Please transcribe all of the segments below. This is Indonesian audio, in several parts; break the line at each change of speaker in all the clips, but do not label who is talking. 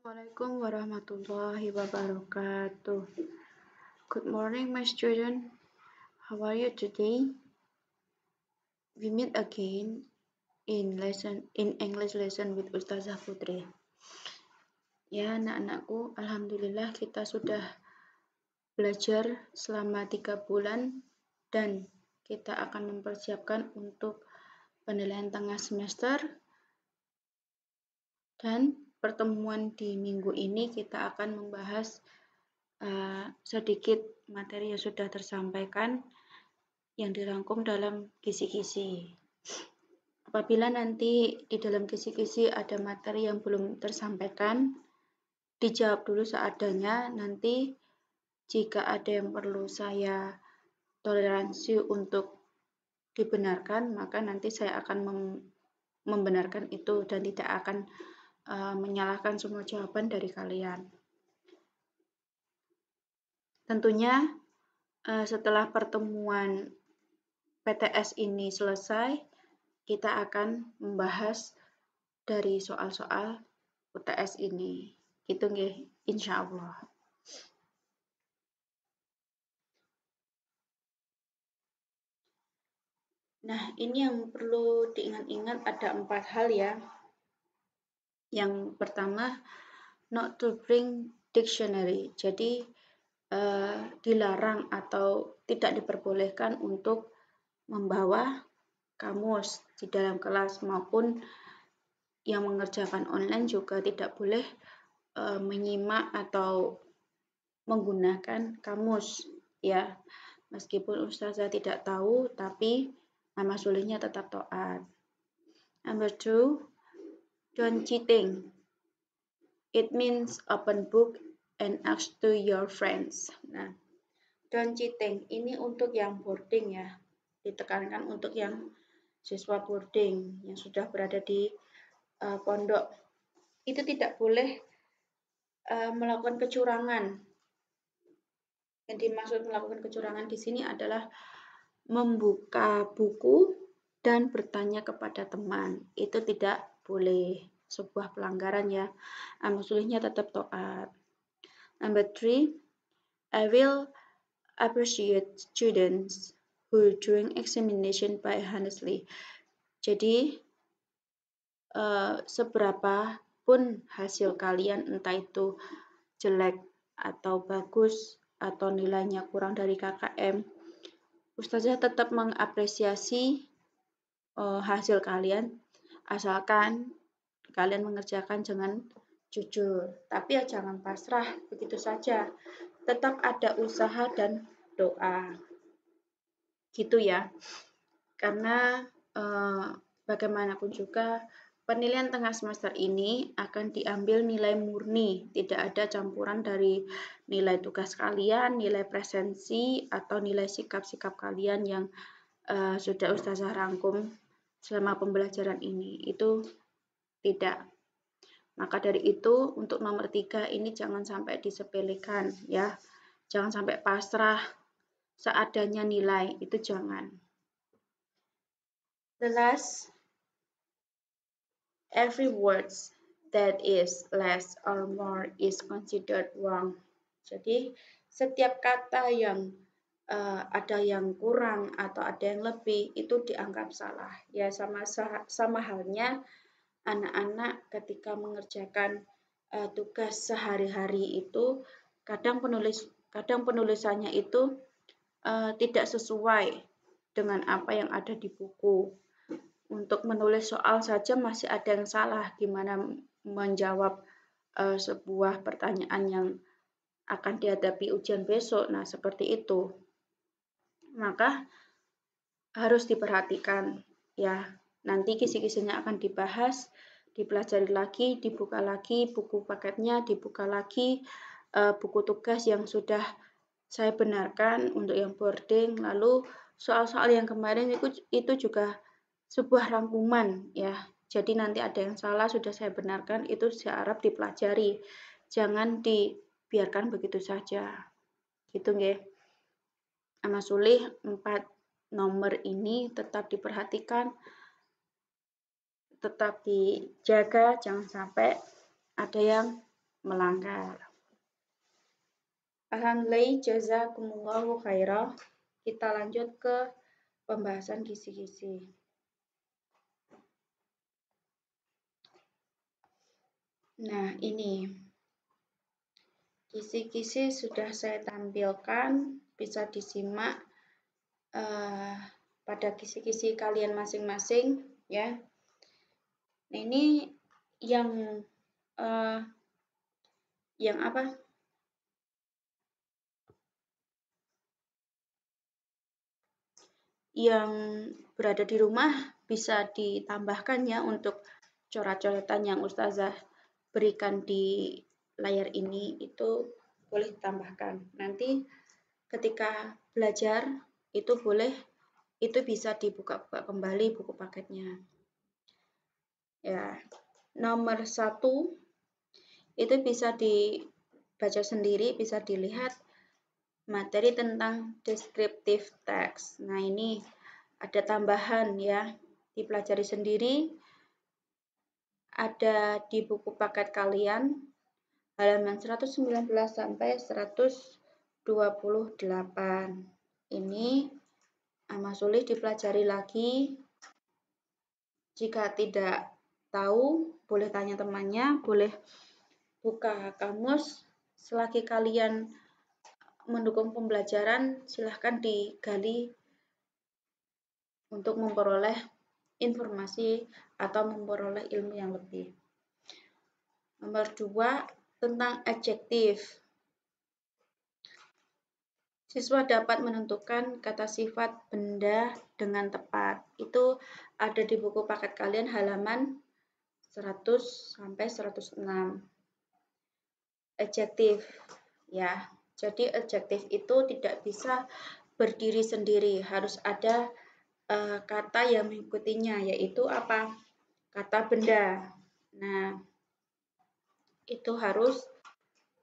Assalamualaikum warahmatullahi wabarakatuh. Good morning, my student. How are you today? We meet again in English lesson with Ustazah Putri. Ya, anak-anakku, alhamdulillah kita sudah belajar selama 3 bulan dan kita akan mempersiapkan untuk penilaian tengah semester. Dan pertemuan di minggu ini kita akan membahas sedikit materi yang sudah tersampaikan yang dirangkum dalam kisi-kisi. Apabila nanti di dalam kisi-kisi ada materi yang belum tersampaikan, dijawab dulu seadanya. Nanti jika ada yang perlu saya toleransi untuk dibenarkan, maka nanti saya akan membenarkan itu dan tidak akan menyalahkan semua jawaban dari kalian. Tentunya setelah pertemuan PTS ini selesai, kita akan membahas dari soal-soal UTS ini. Gitu nggih, insya Allah. Nah, ini yang perlu diingat-ingat ada 4 hal ya. Yang pertama, not to bring dictionary. Jadi dilarang atau tidak diperbolehkan untuk membawa kamus di dalam kelas, maupun yang mengerjakan online juga tidak boleh menyimak atau menggunakan kamus ya. Meskipun Ustazah tidak tahu, tapi nama sulihnya tetap taat. Number 2, don't cheating. It means open book and ask to your friends. Nah, don't cheating ini untuk yang boarding ya. Ditekankan untuk yang siswa boarding yang sudah berada di pondok. Itu tidak boleh melakukan kecurangan. Yang dimaksud melakukan kecurangan di sini adalah membuka buku dan bertanya kepada teman. Itu tidak boleh, sebuah pelanggaran ya. Sulihnya tetap taat. Number 3, I will appreciate students who doing examination by honestly. Jadi seberapa pun hasil kalian, entah itu jelek atau bagus atau nilainya kurang dari KKM, Ustazah tetap mengapresiasi hasil kalian, asalkan kalian mengerjakan dengan jujur. Tapi ya jangan pasrah begitu saja. Tetap ada usaha dan doa. Gitu ya. Karena bagaimanapun juga penilaian tengah semester ini akan diambil nilai murni, tidak ada campuran dari nilai tugas kalian, nilai presensi, atau nilai sikap-sikap kalian yang sudah Ustazah rangkum selama pembelajaran ini. Itu tidak. Maka dari itu, untuk nomor 3 ini jangan sampai disepelekan ya. Jangan sampai pasrah seadanya nilai, itu jangan. The last, every word that is less or more is considered wrong. Jadi setiap kata yang ada yang kurang atau ada yang lebih itu dianggap salah. Ya sama halnya anak-anak ketika mengerjakan tugas sehari-hari itu kadang penulisannya itu tidak sesuai dengan apa yang ada di buku. Untuk menulis soal saja masih ada yang salah, gimana menjawab sebuah pertanyaan yang akan dihadapi ujian besok. Nah, seperti itu. Maka harus diperhatikan ya. Nanti kisi-kisinya akan dibahas, dipelajari lagi, dibuka lagi buku paketnya, dibuka lagi buku tugas yang sudah saya benarkan untuk yang boarding. Lalu soal-soal yang kemarin itu juga sebuah rangkuman ya. Jadi nanti ada yang salah sudah saya benarkan, itu saya harap dipelajari. Jangan dibiarkan begitu saja. Gitu nggih. Ama sulih 4 nomor ini tetap diperhatikan, tetap dijaga, jangan sampai ada yang melanggar. Alhamdulillah, jazakumullahu khairah. Kita lanjut ke pembahasan kisi-kisi. Nah, ini kisi-kisi sudah saya tampilkan, bisa disimak pada kisi-kisi kalian masing-masing ya. Nah, ini yang apa? Yang berada di rumah bisa ditambahkan ya untuk coret-coretan yang Ustazah berikan di layar ini, itu boleh ditambahkan. Nanti ketika belajar itu bisa dibuka-buka kembali buku paketnya. Ya, nomor 1 itu bisa dibaca sendiri, bisa dilihat materi tentang descriptive text. Nah, ini ada tambahan ya, dipelajari sendiri, ada di buku paket kalian, halaman 119 sampai 128. Ini Mas Sulih dipelajari lagi. Jika tidak tahu, boleh tanya temannya, boleh buka kamus. Selagi kalian mendukung pembelajaran, silahkan digali untuk memperoleh informasi atau memperoleh ilmu yang lebih. Nomor 2, tentang adjektif. Siswa dapat menentukan kata sifat benda dengan tepat. Itu ada di buku paket kalian halaman 100 sampai 106. Adjektif ya. Jadi adjektif itu tidak bisa berdiri sendiri, harus ada kata yang mengikutinya, yaitu apa? Kata benda. Nah, itu harus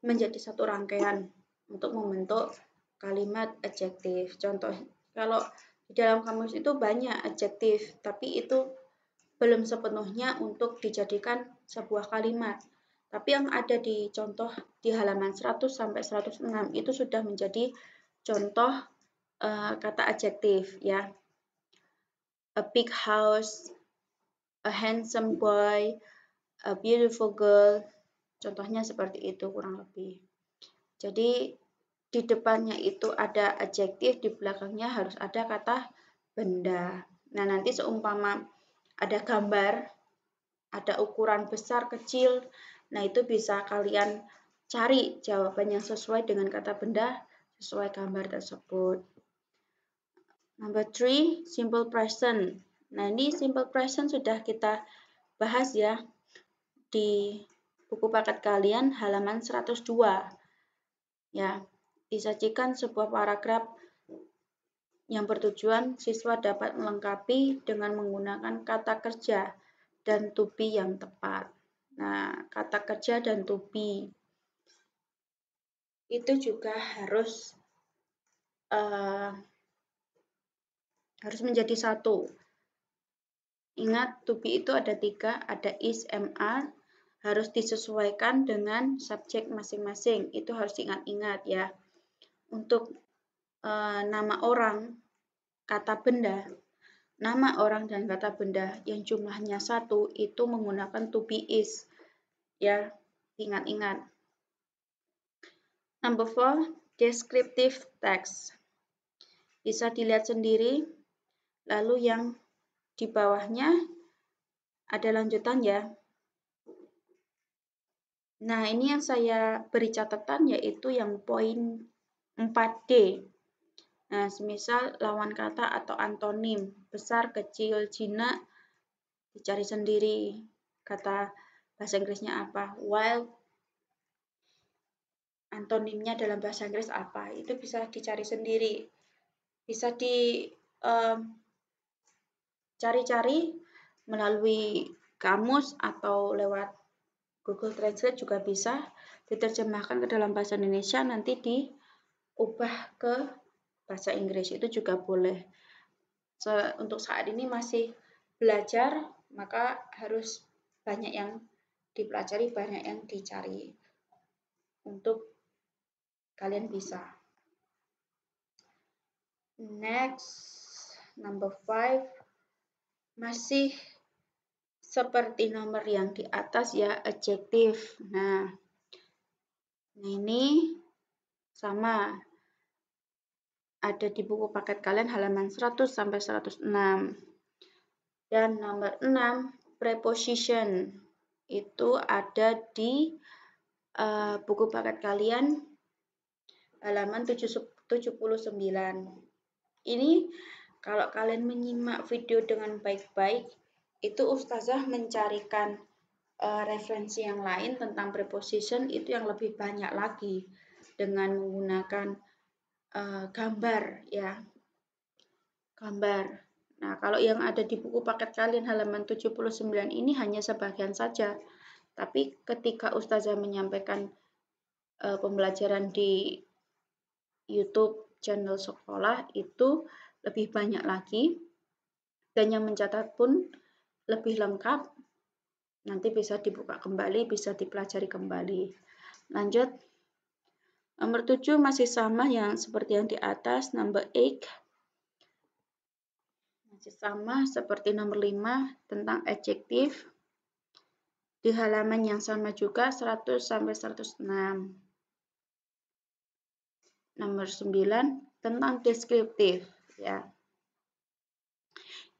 menjadi satu rangkaian untuk membentuk kalimat adjektif. Contoh, kalau di dalam kamus itu banyak adjektif, tapi itu belum sepenuhnya untuk dijadikan sebuah kalimat. Tapi yang ada di contoh di halaman 100 sampai 106 itu sudah menjadi contoh kata adjektif ya. A big house, a handsome boy, a beautiful girl. Contohnya seperti itu kurang lebih. Jadi di depannya itu ada adjektif, di belakangnya harus ada kata benda. Nah, nanti seumpama ada gambar, ada ukuran besar, kecil, nah itu bisa kalian cari jawaban yang sesuai dengan kata benda, sesuai gambar tersebut. Number 3, simple present. Nah, ini simple present sudah kita bahas ya di buku paket kalian halaman 102. Ya, disajikan sebuah paragraf yang bertujuan siswa dapat melengkapi dengan menggunakan kata kerja dan to be yang tepat. Nah, kata kerja dan to be itu juga harus menjadi satu. Ingat, to be itu ada 3, ada is, am, are, harus disesuaikan dengan subjek masing-masing. Itu harus diingat-ingat ya. Untuk nama orang, kata benda, nama orang dan kata benda yang jumlahnya 1 itu menggunakan to be is. Ya, ingat-ingat. Number 4, descriptive text. Bisa dilihat sendiri, lalu yang di bawahnya ada lanjutan ya. Nah, ini yang saya beri catatan yaitu yang poin 4D. Nah, semisal lawan kata atau antonim, besar, kecil, jinak, dicari sendiri kata bahasa Inggrisnya apa. While antonimnya dalam bahasa Inggris apa, itu bisa dicari sendiri. Bisa dicari-cari melalui kamus atau lewat Google Translate juga bisa diterjemahkan ke dalam bahasa Indonesia, nanti diubah ke bahasa Inggris, itu juga boleh. Untuk saat ini masih belajar, maka harus banyak yang dipelajari, banyak yang dicari. untuk kalian bisa. Next, number 5, masih seperti nomor yang di atas ya, adjektif. Nah, ini sama. Ada di buku paket kalian halaman 100 sampai 106. Dan nomor 6, preposition. Itu ada di buku paket kalian halaman 79. Ini kalau kalian menyimak video dengan baik-baik, itu Ustazah mencarikan referensi yang lain tentang preposition itu yang lebih banyak lagi dengan menggunakan gambar ya. Gambar. Nah, kalau yang ada di buku paket kalian halaman 79 ini hanya sebagian saja. Tapi ketika Ustazah menyampaikan pembelajaran di YouTube channel sekolah itu lebih banyak lagi. Dan yang mencatat pun lebih lengkap. Nanti bisa dibuka kembali, bisa dipelajari kembali. Lanjut. Nomor 7 masih sama yang seperti yang di atas, number 8. Masih sama seperti nomor 5 tentang adjektif. Di halaman yang sama juga 100 sampai 106. Nomor 9 tentang deskriptif ya.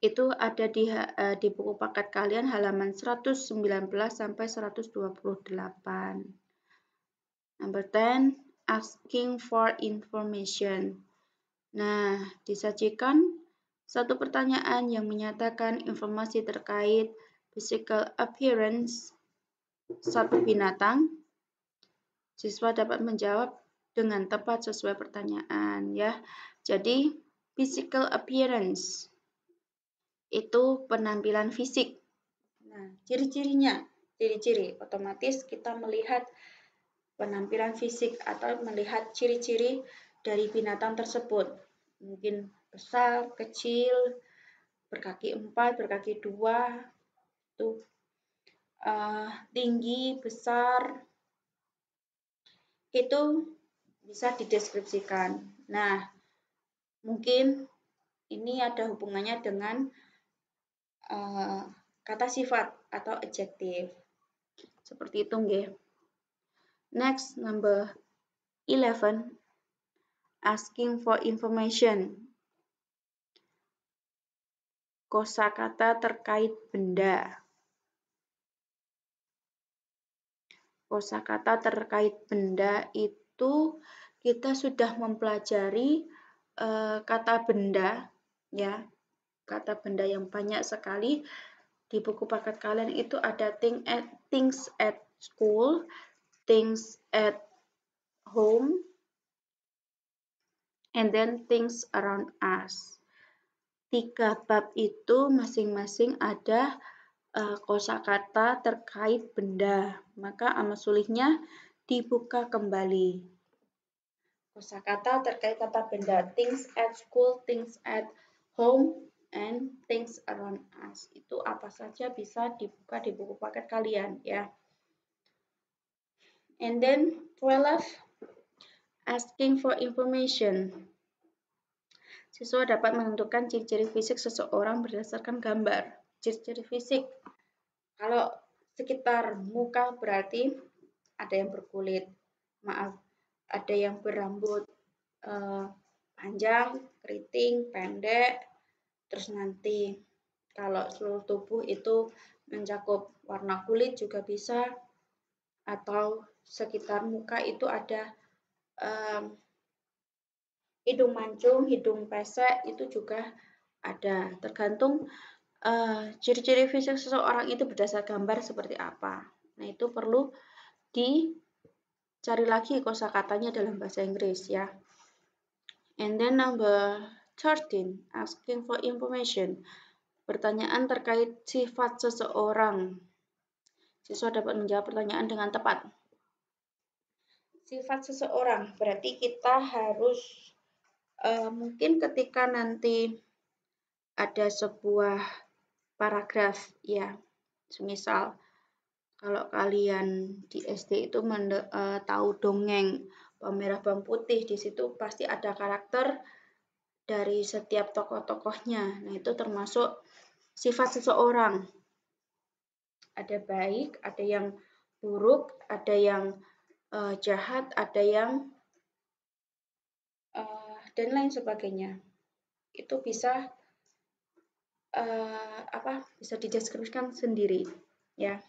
Itu ada di buku paket kalian halaman 119 sampai 128. Number 10, asking for information. Nah, disajikan satu pertanyaan yang menyatakan informasi terkait physical appearance satu binatang. Siswa dapat menjawab dengan tepat sesuai pertanyaan ya. Jadi, physical appearance itu penampilan fisik. Nah, ciri-cirinya, ciri-ciri otomatis kita melihat penampilan fisik atau melihat ciri-ciri dari binatang tersebut. Mungkin besar, kecil, berkaki 4, berkaki 2, tuh, tinggi, besar, itu bisa dideskripsikan. Nah, mungkin ini ada hubungannya dengan kata sifat atau adjektif. Seperti itu nggih. Next, number 11, asking for information. Kosakata terkait benda. Kosakata terkait benda itu kita sudah mempelajari kata benda ya. Kata benda yang banyak sekali di buku paket kalian itu ada things at school, things at home, and then things around us. 3 bab itu masing-masing ada kosakata terkait benda. Maka amat sulitnya dibuka kembali. Kosakata terkait kata benda, things at school, things at home, and things around us. Itu apa saja bisa dibuka di buku paket kalian ya. And then 12, asking for information. Siswa dapat menentukan ciri-ciri fisik seseorang berdasarkan gambar. Ciri-ciri fisik. Kalau sekitar muka berarti ada yang berkulit, ada yang berambut panjang, keriting, pendek. Terus nanti kalau seluruh tubuh itu mencakup warna kulit juga bisa, atau sekitar muka itu ada hidung mancung, hidung pesek, itu juga ada. Tergantung ciri-ciri fisik seseorang itu berdasarkan gambar seperti apa. Nah, itu perlu dicari lagi kosakatanya dalam bahasa Inggris ya. And then number 13, asking for information. Pertanyaan terkait sifat seseorang. Siswa dapat menjawab pertanyaan dengan tepat. Sifat seseorang berarti kita harus mungkin ketika nanti ada sebuah paragraf ya, semisal Kalau kalian di SD itu tahu dongeng Pemerah Bawang Putih, di situ pasti ada karakter dari setiap tokoh-tokohnya. Nah, itu termasuk sifat seseorang. Ada baik, ada yang buruk, ada yang jahat, ada yang dan lain sebagainya. Itu bisa bisa dideskripsikan sendiri, ya.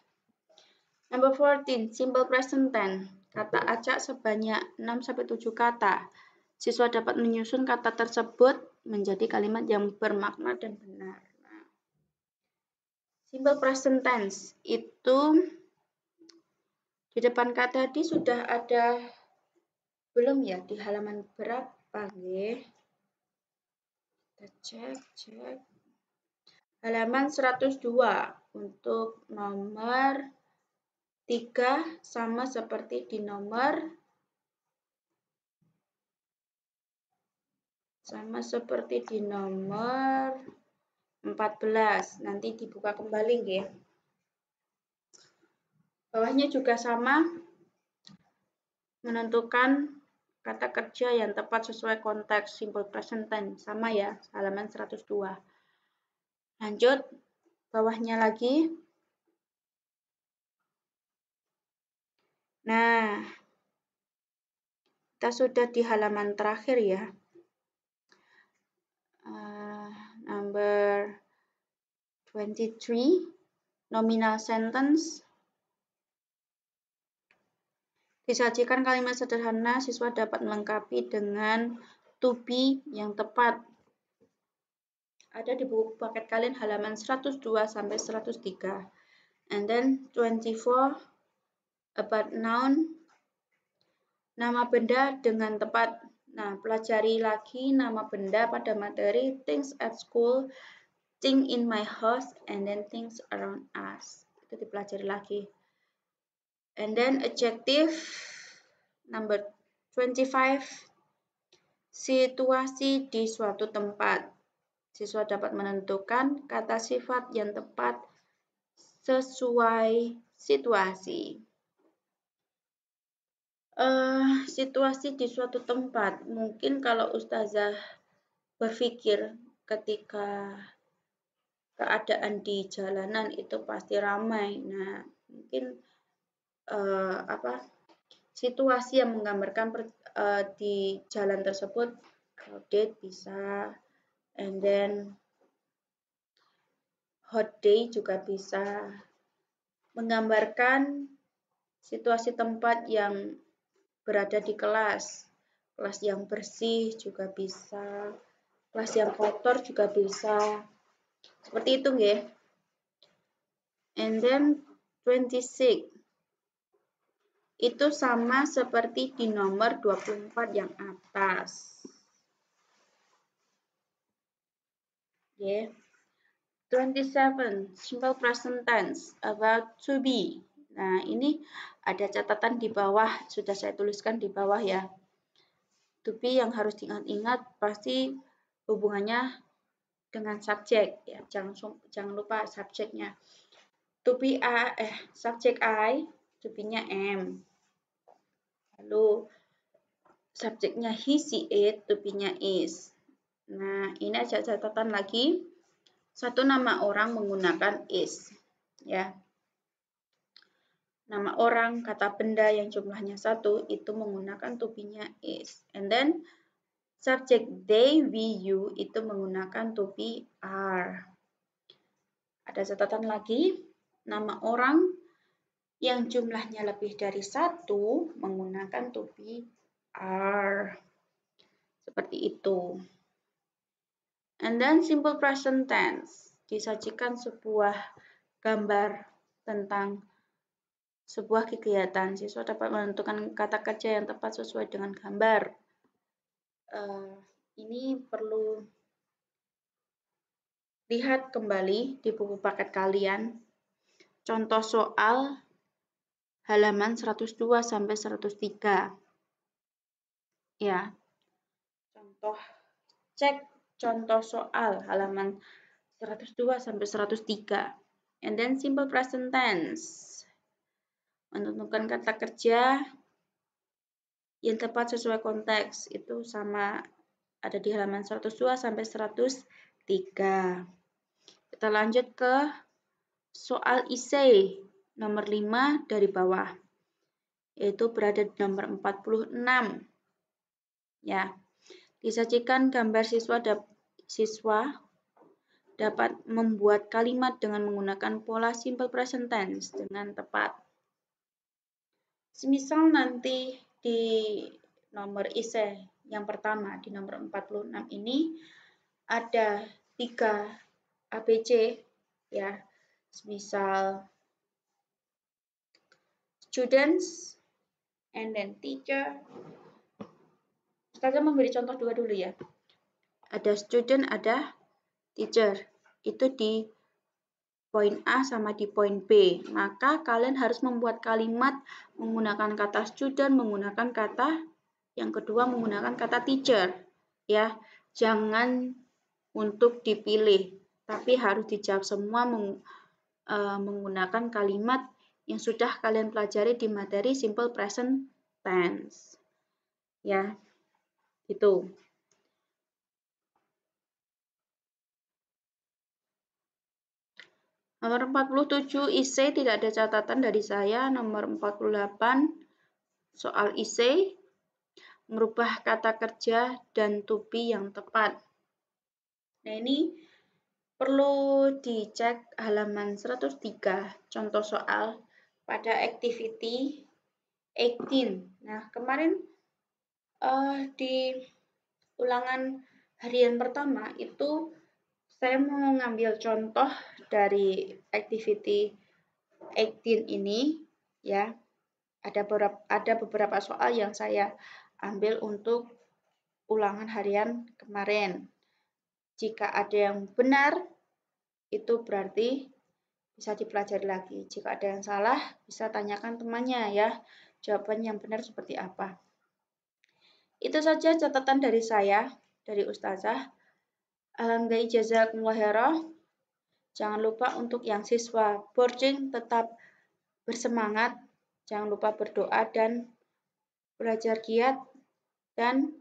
Number 14, simple present tense. Kata acak sebanyak 6-7 kata. Siswa dapat menyusun kata tersebut menjadi kalimat yang bermakna dan benar. Nah, simple present tense itu di depan kata di sudah ada belum ya di halaman berapa nggih? Kita cek. Halaman 102 untuk nomor 3 sama seperti di nomor 14. Nanti dibuka kembali nggih. Bawahnya juga sama, menentukan kata kerja yang tepat sesuai konteks simple present tense. Sama ya, halaman 102. Lanjut, bawahnya lagi. Nah, kita sudah di halaman terakhir ya. Number 23, nominal sentence. Disajikan kalimat sederhana, siswa dapat melengkapi dengan to be yang tepat. Ada di buku paket kalian halaman 102 sampai 103. And then 24, about noun, nama benda dengan tepat. Nah, pelajari lagi nama benda pada materi things at school, things in my house, and then things around us. Itu dipelajari lagi. And then adjective number 25, situasi di suatu tempat. Siswa dapat menentukan kata sifat yang tepat sesuai situasi. Situasi di suatu tempat. Mungkin kalau Ustazah berpikir ketika keadaan di jalanan itu pasti ramai. Nah, mungkin situasi yang menggambarkan di jalan tersebut crowded bisa, and then hot day juga bisa, menggambarkan situasi tempat yang berada di kelas yang bersih juga bisa, kelas yang kotor juga bisa, seperti itu nggih. And then 26 itu sama seperti di nomor 24 yang atas. Yeah. 27, simple present tense, about to be. Nah, ini ada catatan di bawah, sudah saya tuliskan di bawah ya. To be yang harus diingat-ingat pasti hubungannya dengan subjek ya. Jangan lupa subjeknya. To be subjek I, to be-nya am. Lalu subjeknya he, she, it, to be-nya is. Nah, ini ada catatan lagi. Satu nama orang menggunakan is. Ya. Nama orang, kata benda yang jumlahnya 1 itu menggunakan to be-nya is. And then subjek they, we, you itu menggunakan to be are. Ada catatan lagi, nama orang yang jumlahnya lebih dari 1 menggunakan to be are. Seperti itu. And then simple present tense. Disajikan sebuah gambar tentang sebuah kegiatan. Siswa dapat menentukan kata kerja yang tepat sesuai dengan gambar. Ini perlu lihat kembali di buku paket kalian. Contoh soal halaman 102 sampai 103. Ya. Cek contoh soal halaman 102 sampai 103. And then simple present tense. menentukan kata kerja yang tepat sesuai konteks. Itu sama ada di halaman 102 sampai 103. Kita lanjut ke soal esai nomor 5 dari bawah. Yaitu berada di nomor 46. Ya. Disajikan gambar siswa dapat membuat kalimat dengan menggunakan pola simple present tense dengan tepat. Semisal nanti di nomor esai yang pertama di nomor 46 ini ada 3 ABC ya. Semisal students and then teacher. Kita memberi contoh dua dulu ya. Ada student, ada teacher. Itu di poin A sama di poin B. Maka kalian harus membuat kalimat menggunakan kata student, menggunakan kata yang kedua menggunakan kata teacher. Ya, jangan untuk dipilih, tapi harus dijawab semua menggunakan kalimat yang sudah kalian pelajari di materi simple present tense. Ya, itu. Nomor 47 esai tidak ada catatan dari saya. Nomor 48 soal esai merubah kata kerja dan to be yang tepat. Nah, ini perlu dicek halaman 103 contoh soal pada activity 18. Nah, kemarin di ulangan harian pertama itu saya mau ngambil contoh dari activity 18 ini ya. Ada beberapa soal yang saya ambil untuk ulangan harian kemarin. Jika ada yang benar, itu berarti bisa dipelajari lagi. Jika ada yang salah, bisa tanyakan temannya ya. Jawaban yang benar seperti apa. Itu saja catatan dari saya, dari Ustazah. Alhamdulillah jazakumullah khairan. Jangan lupa untuk yang siswa boarding tetap bersemangat. Jangan lupa berdoa dan belajar giat dan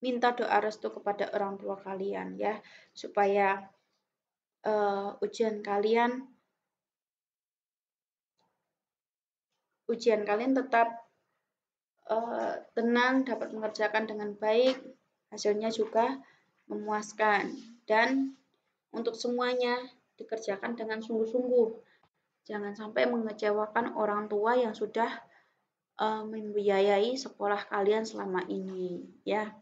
minta doa restu kepada orang tua kalian ya, supaya ujian kalian tetap tenang, dapat mengerjakan dengan baik, hasilnya juga memuaskan dan untuk semuanya dikerjakan dengan sungguh-sungguh. Jangan sampai mengecewakan orang tua yang sudah membiayai sekolah kalian selama ini ya.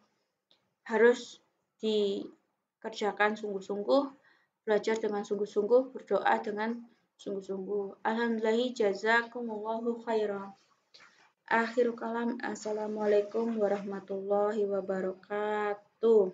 Harus dikerjakan sungguh-sungguh, belajar dengan sungguh-sungguh, berdoa dengan sungguh-sungguh. Alhamdulillah jazakumullahu khairan. Akhirul kalam, assalamualaikum warahmatullahi wabarakatuh.